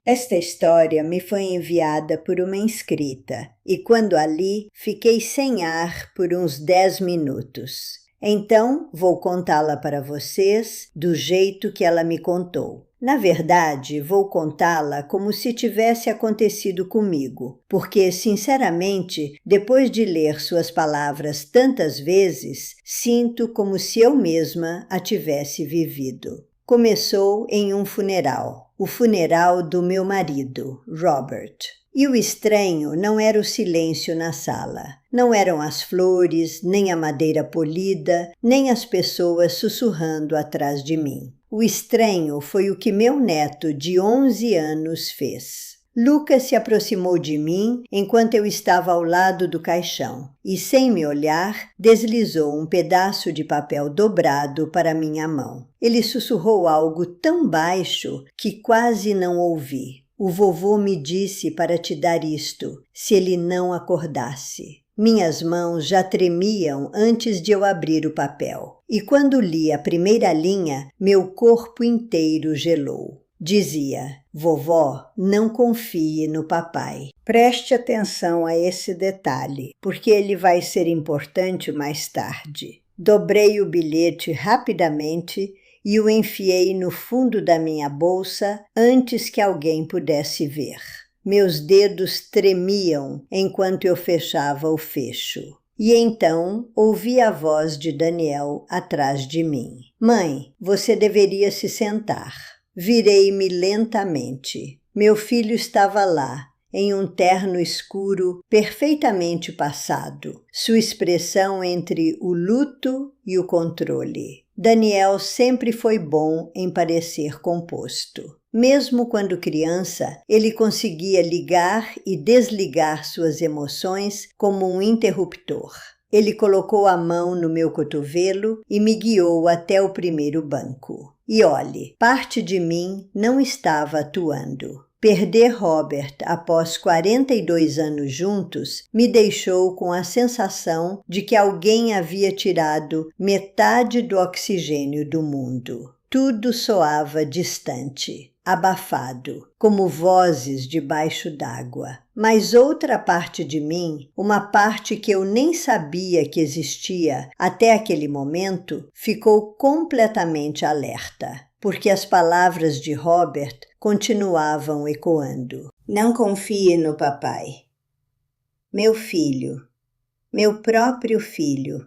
Esta história me foi enviada por uma inscrita e quando a li, fiquei sem ar por uns 10 minutos. Então, vou contá-la para vocês do jeito que ela me contou. Na verdade, vou contá-la como se tivesse acontecido comigo, porque, sinceramente, depois de ler suas palavras tantas vezes, sinto como se eu mesma a tivesse vivido. Começou em um funeral, o funeral do meu marido, Robert. E o estranho não era o silêncio na sala. Não eram as flores, nem a madeira polida, nem as pessoas sussurrando atrás de mim. O estranho foi o que meu neto de 11 anos fez. Lucas se aproximou de mim enquanto eu estava ao lado do caixão e, sem me olhar, deslizou um pedaço de papel dobrado para minha mão. Ele sussurrou algo tão baixo que quase não ouvi. O vovô me disse para te dar isto, se ele não acordasse. Minhas mãos já tremiam antes de eu abrir o papel, e quando li a primeira linha, meu corpo inteiro gelou. Dizia: vovó, não confie no papai. Preste atenção a esse detalhe, porque ele vai ser importante mais tarde. Dobrei o bilhete rapidamente e o enfiei no fundo da minha bolsa antes que alguém pudesse ver. Meus dedos tremiam enquanto eu fechava o fecho. E então ouvi a voz de Daniel atrás de mim. Mãe, você deveria se sentar. Virei-me lentamente. Meu filho estava lá, em um terno escuro perfeitamente passado, sua expressão entre o luto e o controle. Daniel sempre foi bom em parecer composto. Mesmo quando criança, ele conseguia ligar e desligar suas emoções como um interruptor. Ele colocou a mão no meu cotovelo e me guiou até o primeiro banco. E olhe, parte de mim não estava atuando. Perder Robert após 42 anos juntos me deixou com a sensação de que alguém havia tirado metade do oxigênio do mundo. Tudo soava distante, abafado, como vozes debaixo d'água. Mas outra parte de mim, uma parte que eu nem sabia que existia até aquele momento, ficou completamente alerta, porque as palavras de Robert continuavam ecoando. Não confie no papai. Meu filho, meu próprio filho.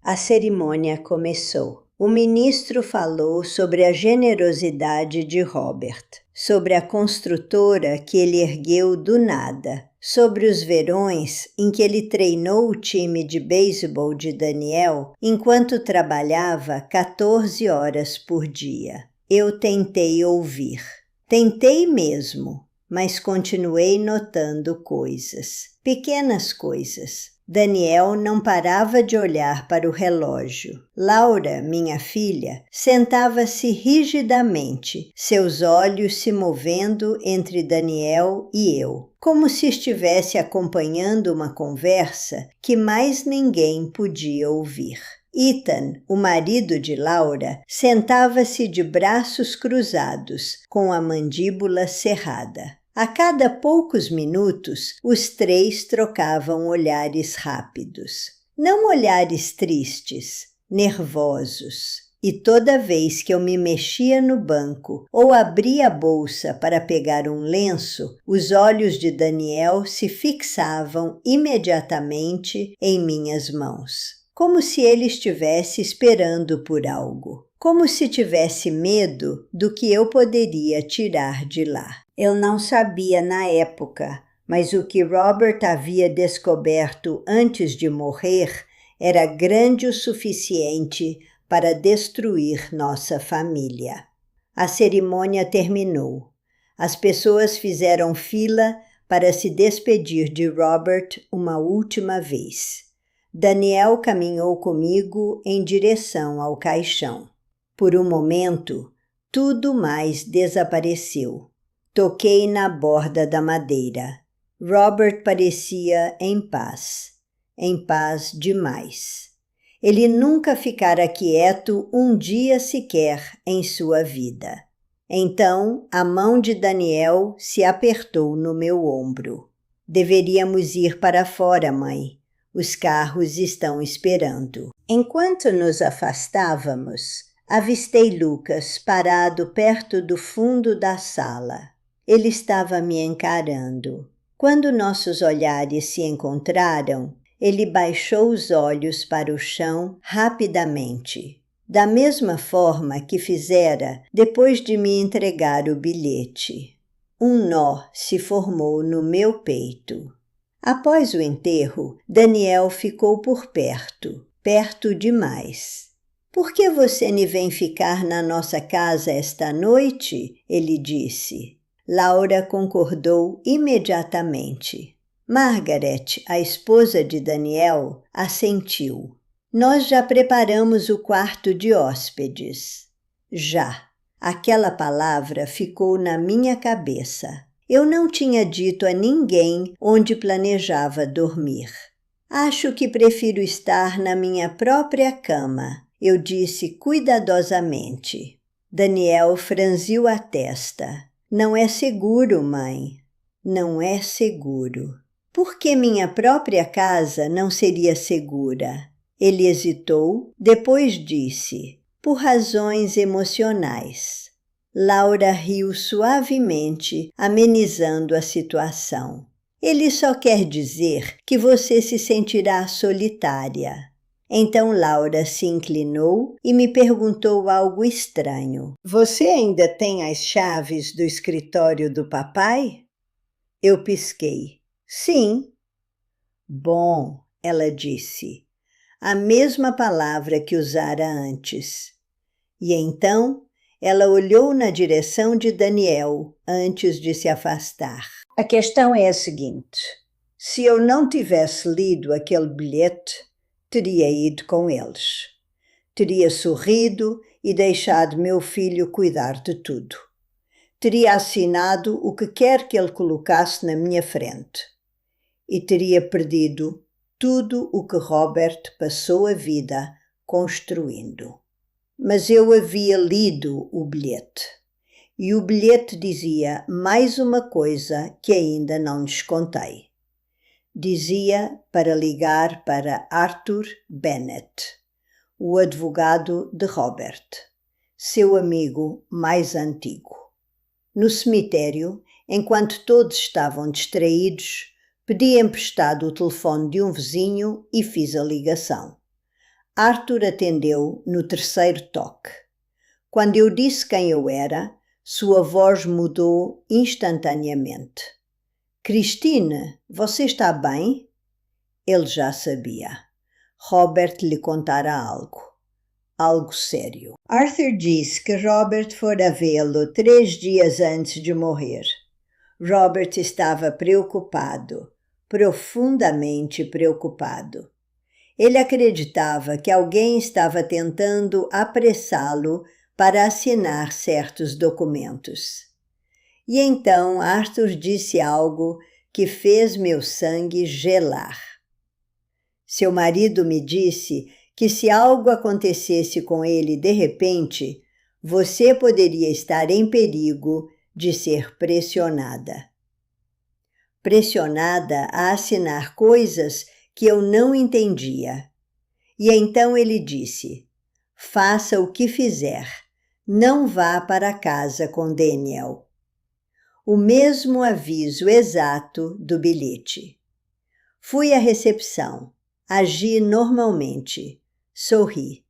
A cerimônia começou. O ministro falou sobre a generosidade de Robert, sobre a construtora que ele ergueu do nada, sobre os verões em que ele treinou o time de beisebol de Daniel enquanto trabalhava 14 horas por dia. Eu tentei ouvir. Tentei mesmo, mas continuei notando coisas, pequenas coisas. Daniel não parava de olhar para o relógio. Laura, minha filha, sentava-se rigidamente, seus olhos se movendo entre Daniel e eu, como se estivesse acompanhando uma conversa que mais ninguém podia ouvir. Ethan, o marido de Laura, sentava-se de braços cruzados, com a mandíbula cerrada. A cada poucos minutos, os três trocavam olhares rápidos. Não olhares tristes, nervosos. E toda vez que eu me mexia no banco ou abria a bolsa para pegar um lenço, os olhos de Daniel se fixavam imediatamente em minhas mãos. Como se ele estivesse esperando por algo. Como se tivesse medo do que eu poderia tirar de lá. Eu não sabia na época, mas o que Robert havia descoberto antes de morrer era grande o suficiente para destruir nossa família. A cerimônia terminou. As pessoas fizeram fila para se despedir de Robert uma última vez. Daniel caminhou comigo em direção ao caixão. Por um momento, tudo mais desapareceu. Toquei na borda da madeira. Robert parecia em paz demais. Ele nunca ficara quieto um dia sequer em sua vida. Então a mão de Daniel se apertou no meu ombro. Deveríamos ir para fora, mãe. Os carros estão esperando. Enquanto nos afastávamos, avistei Lucas parado perto do fundo da sala. Ele estava me encarando. Quando nossos olhares se encontraram, ele baixou os olhos para o chão rapidamente, da mesma forma que fizera depois de me entregar o bilhete. Um nó se formou no meu peito. Após o enterro, Daniel ficou por perto, perto demais. "Por que você me vem ficar na nossa casa esta noite?" ele disse. Laura concordou imediatamente. Margaret, a esposa de Daniel, assentiu. "Nós já preparamos o quarto de hóspedes." Já. Aquela palavra ficou na minha cabeça. Eu não tinha dito a ninguém onde planejava dormir. "Acho que prefiro estar na minha própria cama", eu disse cuidadosamente. Daniel franziu a testa. "Não é seguro, mãe." "Não é seguro." "Por que minha própria casa não seria segura?" Ele hesitou, depois disse: "Por razões emocionais." Laura riu suavemente, amenizando a situação. "Ele só quer dizer que você se sentirá solitária." Então Laura se inclinou e me perguntou algo estranho. "Você ainda tem as chaves do escritório do papai?" Eu pisquei. "Sim." "Bom," ela disse, a mesma palavra que usara antes. E então ela olhou na direção de Daniel antes de se afastar. "A questão é a seguinte: se eu não tivesse lido aquele bilhete, teria ido com eles. Teria sorrido e deixado meu filho cuidar de tudo. Teria assinado o que quer que ele colocasse na minha frente. E teria perdido tudo o que Robert passou a vida construindo. Mas eu havia lido o bilhete. E o bilhete dizia mais uma coisa que ainda não lhes contei. Dizia para ligar para Arthur Bennett, o advogado de Robert, seu amigo mais antigo. No cemitério, enquanto todos estavam distraídos, pedi emprestado o telefone de um vizinho e fiz a ligação. Arthur atendeu no terceiro toque. Quando eu disse quem eu era, sua voz mudou instantaneamente. "Christine, você está bem?" Ele já sabia. Robert lhe contara algo. Algo sério. Arthur disse que Robert fora vê-lo 3 dias antes de morrer. Robert estava preocupado, profundamente preocupado. Ele acreditava que alguém estava tentando apressá-lo para assinar certos documentos. E então Arthur disse algo que fez meu sangue gelar. Seu marido me disse que se algo acontecesse com ele de repente, você poderia estar em perigo de ser pressionada. Pressionada a assinar coisas que eu não entendia. E então ele disse: "Faça o que fizer, não vá para casa com Daniel." O mesmo aviso exato do bilhete. Fui à recepção, agi normalmente, sorri.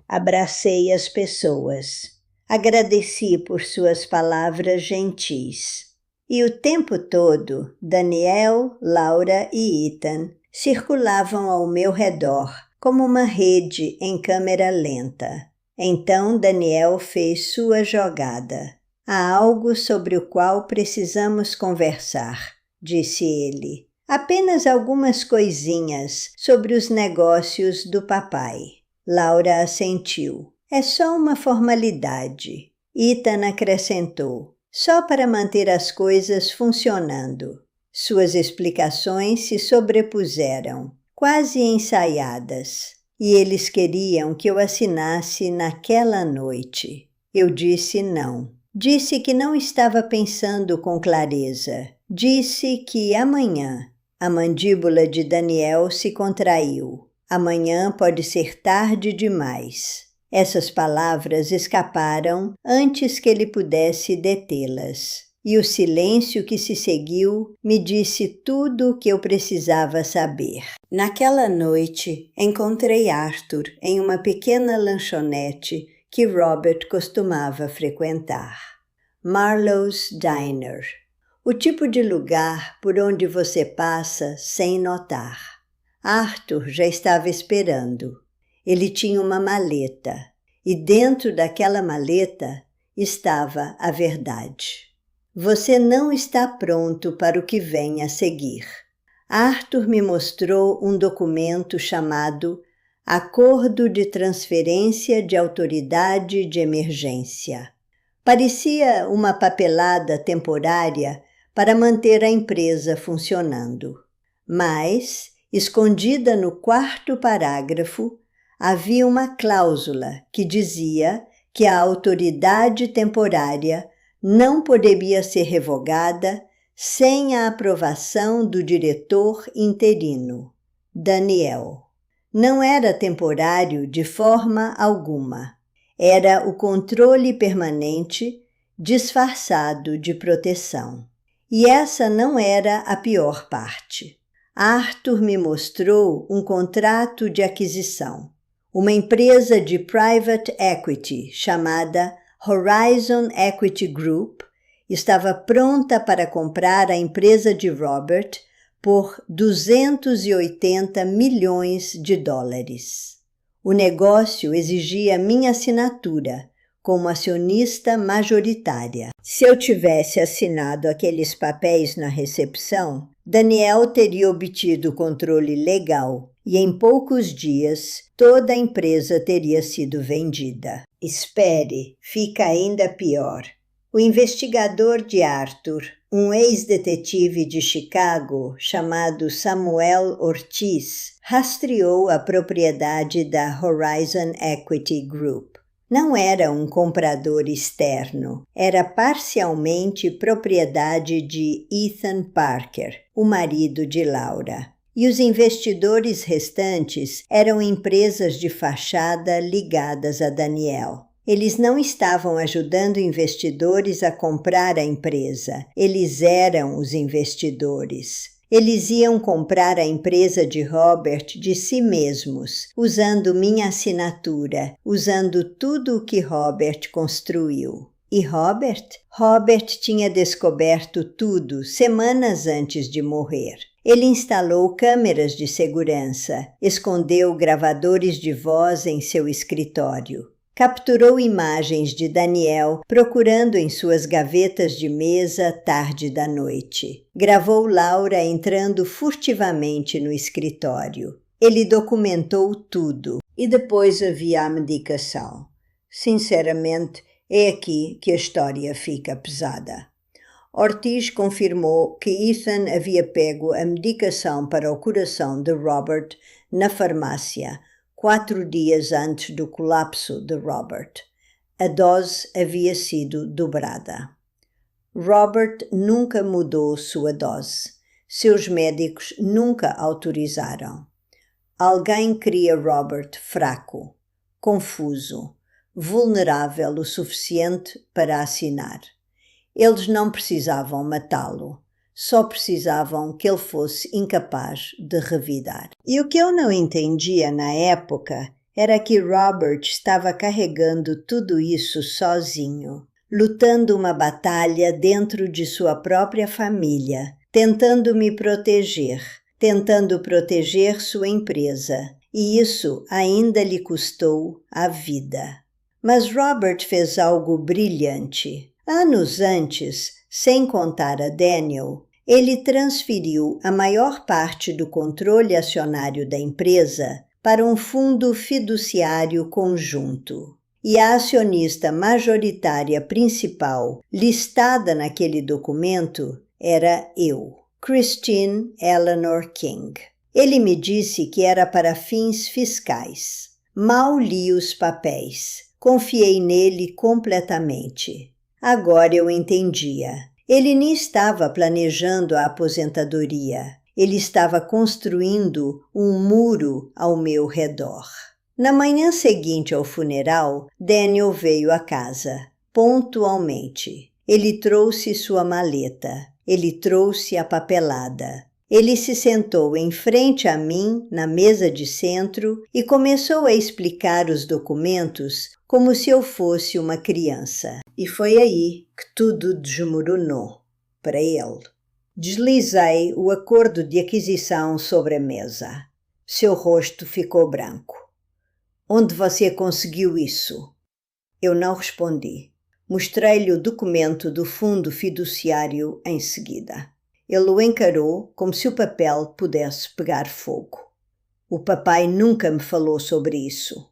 Abracei as pessoas, agradeci por suas palavras gentis. E o tempo todo, Daniel, Laura e Ethan circulavam ao meu redor, como uma rede em câmera lenta. Então Daniel fez sua jogada. "Há algo sobre o qual precisamos conversar", disse ele. "Apenas algumas coisinhas sobre os negócios do papai." Laura assentiu. "É só uma formalidade." Ethan acrescentou: "Só para manter as coisas funcionando." Suas explicações se sobrepuseram, quase ensaiadas, e eles queriam que eu assinasse naquela noite. Eu disse não. Disse que não estava pensando com clareza. Disse que amanhã. A mandíbula de Daniel se contraiu. Amanhã pode ser tarde demais. Essas palavras escaparam antes que ele pudesse detê-las. E o silêncio que se seguiu me disse tudo o que eu precisava saber. Naquela noite, encontrei Arthur em uma pequena lanchonete que Robert costumava frequentar. Marlowe's Diner. O tipo de lugar por onde você passa sem notar. Arthur já estava esperando. Ele tinha uma maleta, e dentro daquela maleta estava a verdade. Você não está pronto para o que vem a seguir. Arthur me mostrou um documento chamado Acordo de Transferência de Autoridade de Emergência. Parecia uma papelada temporária para manter a empresa funcionando. Mas, escondida no quarto parágrafo, havia uma cláusula que dizia que a autoridade temporária não poderia ser revogada sem a aprovação do diretor interino, Daniel. Não era temporário de forma alguma. Era o controle permanente disfarçado de proteção. E essa não era a pior parte. Arthur me mostrou um contrato de aquisição. Uma empresa de private equity chamada Horizon Equity Group estava pronta para comprar a empresa de Robert por 280 milhões de dólares. O negócio exigia minha assinatura como acionista majoritária. Se eu tivesse assinado aqueles papéis na recepção, Daniel teria obtido o controle legal e em poucos dias toda a empresa teria sido vendida. Espere, fica ainda pior. O investigador de Arthur, um ex-detetive de Chicago chamado Samuel Ortiz, rastreou a propriedade da Horizon Equity Group. Não era um comprador externo, era parcialmente propriedade de Ethan Parker, o marido de Laura. E os investidores restantes eram empresas de fachada ligadas a Daniel. Eles não estavam ajudando investidores a comprar a empresa, eles eram os investidores. Eles iam comprar a empresa de Robert de si mesmos, usando minha assinatura, usando tudo o que Robert construiu. E Robert? Robert tinha descoberto tudo semanas antes de morrer. Ele instalou câmeras de segurança, escondeu gravadores de voz em seu escritório. Capturou imagens de Daniel procurando em suas gavetas de mesa tarde da noite. Gravou Laura entrando furtivamente no escritório. Ele documentou tudo. E depois havia a medicação. Sinceramente, é aqui que a história fica pesada. Ortiz confirmou que Ethan havia pego a medicação para o coração de Robert na farmácia 4 dias antes do colapso de Robert. A dose havia sido dobrada. Robert nunca mudou sua dose. Seus médicos nunca autorizaram. Alguém queria Robert fraco, confuso, vulnerável o suficiente para assinar. Eles não precisavam matá-lo. Só precisavam que ele fosse incapaz de revidar. E o que eu não entendia na época era que Robert estava carregando tudo isso sozinho, lutando uma batalha dentro de sua própria família, tentando me proteger, tentando proteger sua empresa, e isso ainda lhe custou a vida. Mas Robert fez algo brilhante. Anos antes, sem contar a Daniel, ele transferiu a maior parte do controle acionário da empresa para um fundo fiduciário conjunto. E a acionista majoritária principal, listada naquele documento, era eu, Christine Eleanor King. Ele me disse que era para fins fiscais. Mal li os papéis. Confiei nele completamente. Agora eu entendia. Ele nem estava planejando a aposentadoria. Ele estava construindo um muro ao meu redor. Na manhã seguinte ao funeral, Daniel veio à casa, pontualmente. Ele trouxe sua maleta. Ele trouxe a papelada. Ele se sentou em frente a mim, na mesa de centro, e começou a explicar os documentos como se eu fosse uma criança. E foi aí que tudo desmoronou, para ele. Deslizei o acordo de aquisição sobre a mesa. Seu rosto ficou branco. Onde você conseguiu isso? Eu não respondi. Mostrei-lhe o documento do fundo fiduciário em seguida. Ele o encarou como se o papel pudesse pegar fogo. O papai nunca me falou sobre isso.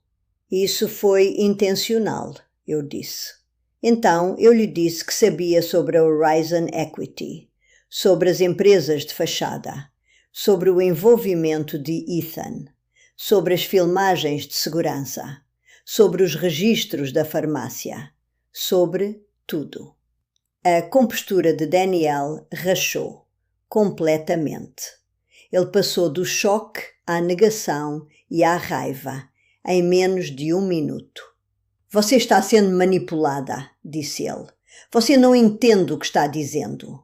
Isso foi intencional, eu disse. Então eu lhe disse que sabia sobre a Horizon Equity, sobre as empresas de fachada, sobre o envolvimento de Ethan, sobre as filmagens de segurança, sobre os registros da farmácia, sobre tudo. A compostura de Daniel rachou completamente. Ele passou do choque à negação e à raiva em menos de 1 minuto. Você está sendo manipulada, disse ele. Você não entende o que está dizendo.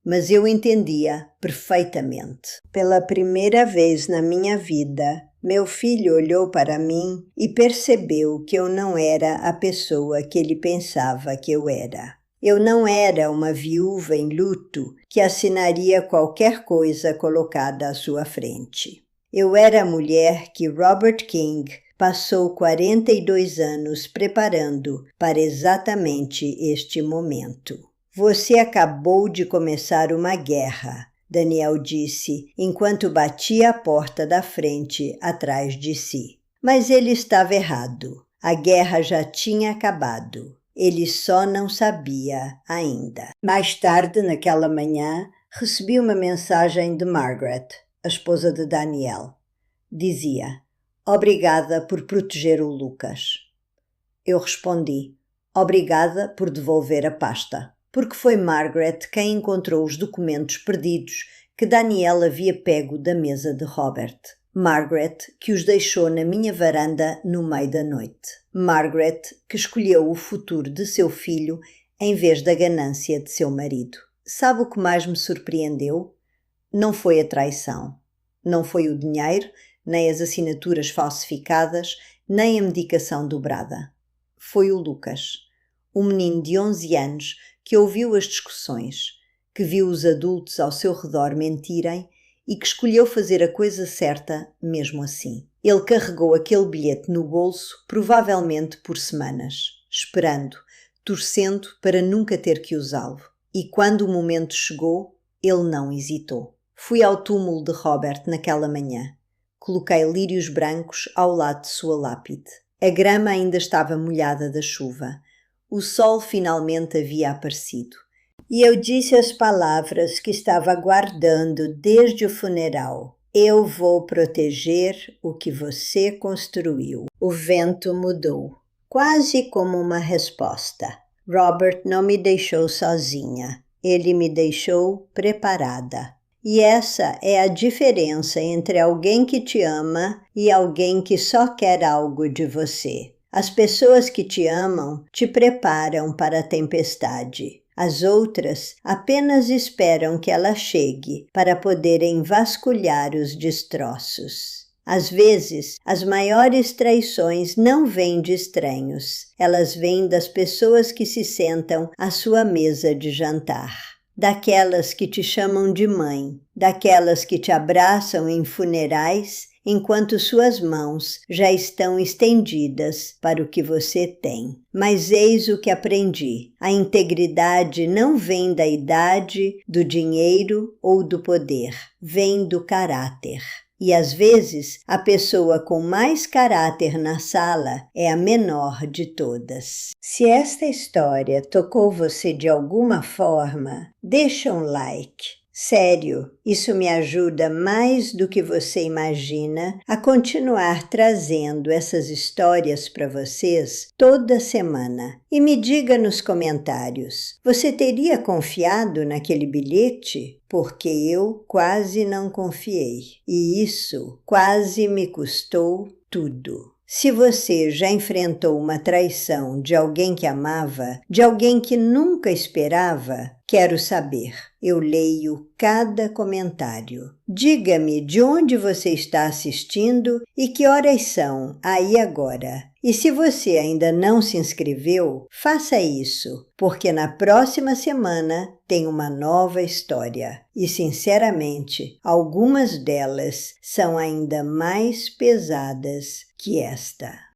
Mas eu entendia perfeitamente. Pela primeira vez na minha vida, meu filho olhou para mim e percebeu que eu não era a pessoa que ele pensava que eu era. Eu não era uma viúva em luto que assinaria qualquer coisa colocada à sua frente. Eu era a mulher que Robert King passou 42 anos preparando para exatamente este momento. Você acabou de começar uma guerra, Daniel disse, enquanto batia a porta da frente atrás de si. Mas ele estava errado. A guerra já tinha acabado. Ele só não sabia ainda. Mais tarde, naquela manhã, recebi uma mensagem de Margaret, a esposa de Daniel. Dizia: "Obrigada por proteger o Lucas." Eu respondi: "Obrigada por devolver a pasta." Porque foi Margaret quem encontrou os documentos perdidos que Daniel havia pego da mesa de Robert. Margaret, que os deixou na minha varanda no meio da noite. Margaret, que escolheu o futuro de seu filho em vez da ganância de seu marido. Sabe o que mais me surpreendeu? Não foi a traição. Não foi o dinheiro, nem as assinaturas falsificadas, nem a medicação dobrada. Foi o Lucas, um menino de 11 anos que ouviu as discussões, que viu os adultos ao seu redor mentirem e que escolheu fazer a coisa certa mesmo assim. Ele carregou aquele bilhete no bolso, provavelmente por semanas, esperando, torcendo para nunca ter que usá-lo. E quando o momento chegou, ele não hesitou. Fui ao túmulo de Robert naquela manhã. Coloquei lírios brancos ao lado de sua lápide. A grama ainda estava molhada da chuva. O sol finalmente havia aparecido. E eu disse as palavras que estava guardando desde o funeral. Eu vou proteger o que você construiu. O vento mudou, quase como uma resposta. Robert não me deixou sozinha. Ele me deixou preparada. E essa é a diferença entre alguém que te ama e alguém que só quer algo de você. As pessoas que te amam te preparam para a tempestade. As outras apenas esperam que ela chegue para poderem vasculhar os destroços. Às vezes, as maiores traições não vêm de estranhos. Elas vêm das pessoas que se sentam à sua mesa de jantar. Daquelas que te chamam de mãe, daquelas que te abraçam em funerais, enquanto suas mãos já estão estendidas para o que você tem. Mas eis o que aprendi: a integridade não vem da idade, do dinheiro ou do poder, vem do caráter. E às vezes, a pessoa com mais caráter na sala é a menor de todas. Se esta história tocou você de alguma forma, deixa um like, Sério, isso me ajuda mais do que você imagina a continuar trazendo essas histórias para vocês toda semana. E me diga nos comentários, você teria confiado naquele bilhete? Porque eu quase não confiei. E isso quase me custou tudo. Se você já enfrentou uma traição de alguém que amava, de alguém que nunca esperava, quero saber. Eu leio cada comentário. Diga-me de onde você está assistindo e que horas são aí agora. E se você ainda não se inscreveu, faça isso, porque na próxima semana tem uma nova história. E, sinceramente, algumas delas são ainda mais pesadas que esta.